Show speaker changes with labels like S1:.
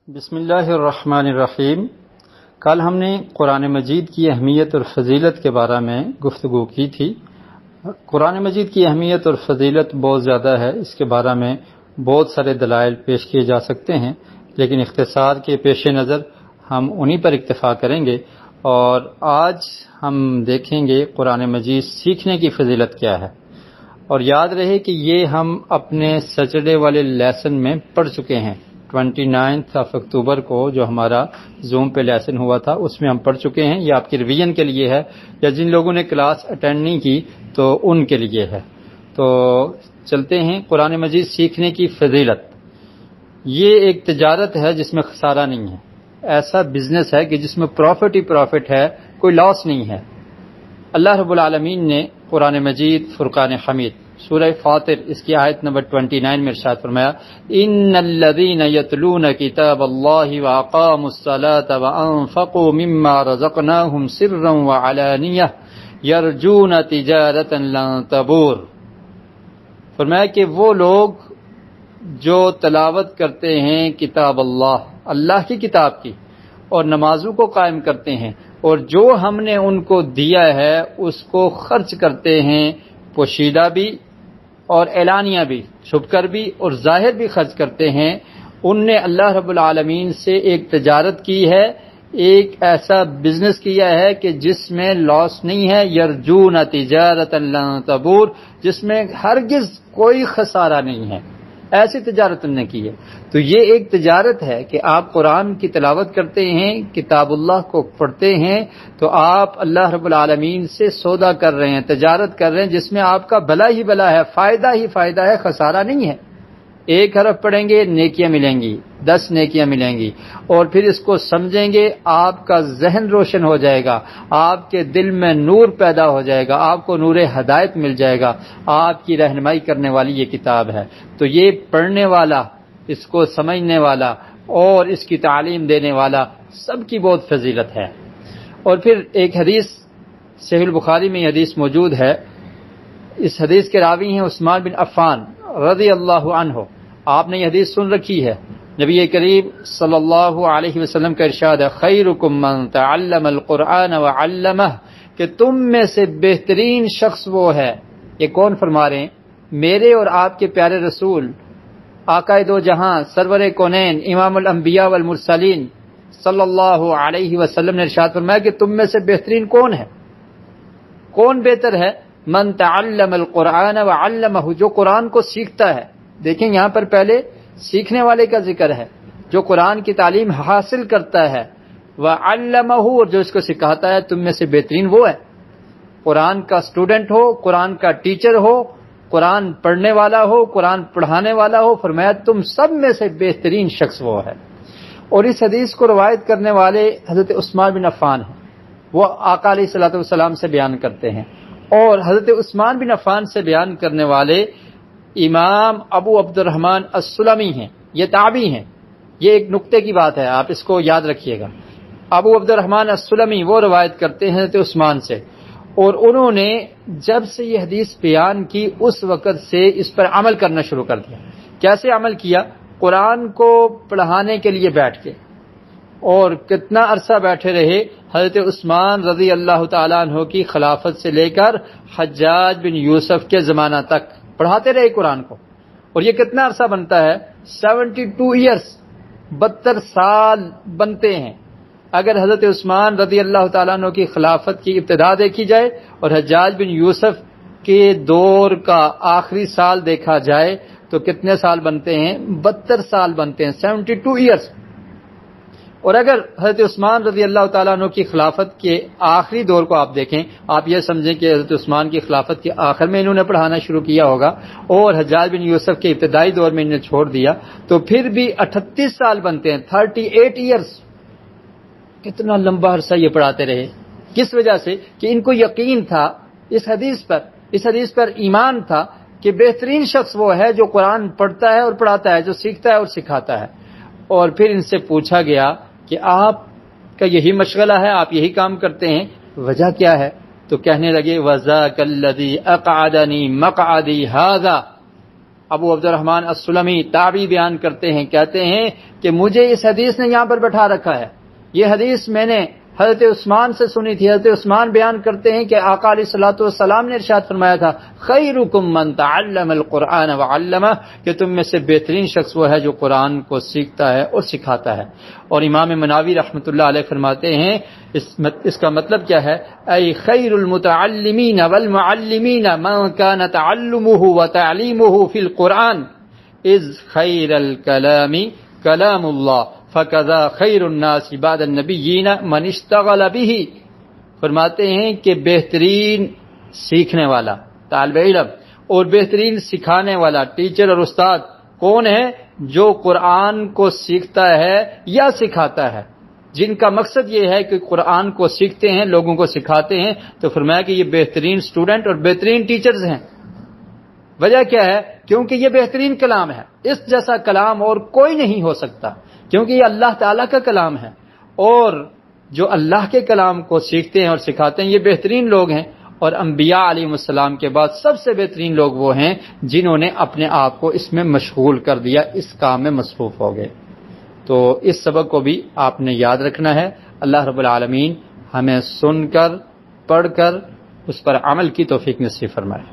S1: بسم اللہ الرحمن الرحیم۔ کل ہم نے قرآن مجید کی اہمیت اور فضیلت کے بارے میں گفتگو کی تھی۔ قرآن مجید کی اہمیت اور فضیلت بہت زیادہ ہے، اس کے بارے میں بہت سارے دلائل پیش کیے جا سکتے ہیں، لیکن اختصار کے پیش نظر ہم انہی پر اکتفا کریں گے۔ اور آج ہم دیکھیں گے قرآن مجید سیکھنے کی فضیلت کیا ہے۔ اور یاد رہے کہ یہ ہم اپنے سیٹرڈے والے لیسن میں پڑھ چکے ہیں۔ 29 اکتوبر کو جو ہمارا زوم پہ لیسن ہوا تھا اس میں ہم پڑھ چکے ہیں۔ یہ آپ کی ریویژن کے لیے ہے، یا جن لوگوں نے کلاس اٹینڈ نہیں کی تو ان کے لیے ہے۔ تو چلتے ہیں قرآن مجید سیکھنے کی فضیلت۔ یہ ایک تجارت ہے جس میں خسارہ نہیں ہے، ایسا بزنس ہے کہ جس میں پروفٹ ہی پروفٹ ہے، کوئی لاس نہیں ہے۔ اللہ رب العالمین نے قرآن مجید فرقان حمید سورہ فاطر اس کی آیت نمبر 29 میں ارشاد فرمایا، ان الذین یتلون کتاب اللہ واقاموا الصلاة وانفقوا مما رزقناہم سرا وعلانیہ یرجون تجارتا لن تبور۔ فرمایا کہ وہ لوگ جو تلاوت کرتے ہیں کتاب اللہ کی کتاب کی، اور نمازوں کو قائم کرتے ہیں، اور جو ہم نے ان کو دیا ہے اس کو خرچ کرتے ہیں، پوشیدہ بھی اور اعلانیہ بھی، چھپ کر بھی اور ظاہر بھی خرچ کرتے ہیں، ان نے اللہ رب العالمین سے ایک تجارت کی ہے، ایک ایسا بزنس کیا ہے کہ جس میں لاس نہیں ہے، یرجون تجارتا لن تبور، جس میں ہرگز کوئی خسارہ نہیں ہے، ایسی تجارت انہوں نے کی ہے۔ تو یہ ایک تجارت ہے کہ آپ قرآن کی تلاوت کرتے ہیں، کتاب اللہ کو پڑھتے ہیں، تو آپ اللہ رب العالمین سے سودا کر رہے ہیں، تجارت کر رہے ہیں، جس میں آپ کا بھلا ہی بھلا ہے، فائدہ ہی فائدہ ہے، خسارہ نہیں ہے۔ ایک حرف پڑھیں گے نیکیاں ملیں گی، 10 نیکیاں ملیں گی، اور پھر اس کو سمجھیں گے، آپ کا ذہن روشن ہو جائے گا، آپ کے دل میں نور پیدا ہو جائے گا، آپ کو نور ہدایت مل جائے گا، آپ کی رہنمائی کرنے والی یہ کتاب ہے۔ تو یہ پڑھنے والا، اس کو سمجھنے والا اور اس کی تعلیم دینے والا، سب کی بہت فضیلت ہے۔ اور پھر ایک حدیث صحیح البخاری میں یہ حدیث موجود ہے، اس حدیث کے راوی ہیں عثمان بن عفان رضی اللہ عنہ۔ آپ نے یہ حدیث سن رکھی ہے، نبی کریم صلی اللہ علیہ وسلم کا ارشاد ہے، خیرکم من تعلم القرآن وعلمہ، کہ تم میں سے بہترین شخص وہ ہے۔ یہ کون فرما رہے ہیں؟ میرے اور آپ کے پیارے رسول آقا دو جہاں سرور کونین امام الانبیاء والمرسلین صلی اللہ علیہ وسلم نے ارشاد فرمایا کہ تم میں سے بہترین کون ہے؟ کون بہتر ہے؟ من تعلم القرآن وعلمہ، جو قرآن کو سیکھتا ہے۔ دیکھیں یہاں پر پہلے سیکھنے والے کا ذکر ہے، جو قرآن کی تعلیم حاصل کرتا ہے، وعلمہ، اور جو اس کو سکھاتا ہے، تم میں سے بہترین وہ ہے۔ قرآن کا اسٹوڈنٹ ہو، قرآن کا ٹیچر ہو، قرآن پڑھنے والا ہو، قرآن پڑھانے والا ہو، فرمایا تم سب میں سے بہترین شخص وہ ہے۔ اور اس حدیث کو روایت کرنے والے حضرت عثمان بن عفان ہیں، وہ آقا علیہ الصلوۃ والسلام سے بیان کرتے ہیں۔ اور حضرت عثمان بن عفان سے بیان کرنے والے امام ابو عبد الرحمن السلمی ہیں، یہ تابعی ہیں۔ یہ ایک نقطے کی بات ہے، آپ اس کو یاد رکھیے گا۔ ابو عبد الرحمن السلمی وہ روایت کرتے ہیں حضرت عثمان سے، اور انہوں نے جب سے یہ حدیث بیان کی اس وقت سے اس پر عمل کرنا شروع کر دیا۔ کیسے عمل کیا؟ قرآن کو پڑھانے کے لیے بیٹھ کے، اور کتنا عرصہ بیٹھے رہے؟ حضرت عثمان رضی اللہ تعالیٰ عنہ کی خلافت سے لے کر حجاج بن یوسف کے زمانہ تک پڑھاتے رہے قرآن کو۔ اور یہ کتنا عرصہ بنتا ہے؟ 72 ایئرس، 72 سال بنتے ہیں۔ اگر حضرت عثمان رضی اللہ تعالیٰ عنہ کی خلافت کی ابتدا دیکھی جائے اور حجاج بن یوسف کے دور کا آخری سال دیکھا جائے تو کتنے سال بنتے ہیں؟ 72 سال بنتے ہیں، 72 ایئرس۔ اور اگر حضرت عثمان رضی اللہ تعالیٰ عنہ کی خلافت کے آخری دور کو آپ دیکھیں، آپ یہ سمجھیں کہ حضرت عثمان کی خلافت کے آخر میں انہوں نے پڑھانا شروع کیا ہوگا، اور حجاج بن یوسف کے ابتدائی دور میں انہوں نے چھوڑ دیا، تو پھر بھی 38 سال بنتے ہیں، 38 ایئرس۔ کتنا لمبا عرصہ یہ پڑھاتے رہے، کس وجہ سے؟ کہ ان کو یقین تھا اس حدیث پر ایمان تھا کہ بہترین شخص وہ ہے جو قرآن پڑھتا ہے اور پڑھاتا ہے، جو سیکھتا ہے اور سکھاتا ہے۔ اور پھر ان سے پوچھا گیا کہ آپ کا یہی مشغلہ ہے، آپ یہی کام کرتے ہیں، وجہ کیا ہے؟ تو کہنے لگے وَذَاكَ الَّذِي أَقْعَدَنِي مَقْعَدِي هَذَا، ابو عبد الرحمن السلمی تابعی بیان کرتے ہیں، کہتے ہیں کہ مجھے اس حدیث نے یہاں پر بٹھا رکھا ہے، یہ حدیث میں نے حضرت عثمان سے سنی تھی۔ حضرت عثمان بیان کرتے ہیں کہ آقا علیہ الصلوۃ والسلام نے ارشاد فرمایا تھا خیرکم من تعلم القرآن وعلمہ، کہ تم میں سے بہترین شخص وہ ہے جو قرآن کو سیکھتا ہے اور سکھاتا ہے۔ اور امام مناوی رحمۃ اللہ علیہ فرماتے ہیں اس کا مطلب کیا ہے، ای خیر المتعلمین والمعلمین من کان تعلمہ وتعلیمہ فی القرآن اذ خیر الکلام کلام اللہ فَكَذَا خَيْرُ النَّاسِ بَعْدَ النَّبِيِّينَ مَنِ اشْتَغَلَ بِهِ، فرماتے ہیں کہ بہترین سیکھنے والا طالب علم اور بہترین سکھانے والا ٹیچر اور استاد کون ہے؟ جو قرآن کو سیکھتا ہے یا سکھاتا ہے، جن کا مقصد یہ ہے کہ قرآن کو سیکھتے ہیں، لوگوں کو سکھاتے ہیں۔ تو فرمایا کہ یہ بہترین سٹوڈنٹ اور بہترین ٹیچرز ہیں۔ وجہ کیا ہے؟ کیونکہ یہ بہترین کلام ہے، اس جیسا کلام اور کوئی نہیں ہو سکتا، کیونکہ یہ اللہ تعالیٰ کا کلام ہے، اور جو اللہ کے کلام کو سیکھتے ہیں اور سکھاتے ہیں یہ بہترین لوگ ہیں۔ اور انبیاء علیہ السلام کے بعد سب سے بہترین لوگ وہ ہیں جنہوں نے اپنے آپ کو اس میں مشغول کر دیا، اس کام میں مصروف ہو گئے۔ تو اس سبق کو بھی آپ نے یاد رکھنا ہے۔ اللہ رب العالمین ہمیں سن کر، پڑھ کر اس پر عمل کی توفیق نصیب فرمائے۔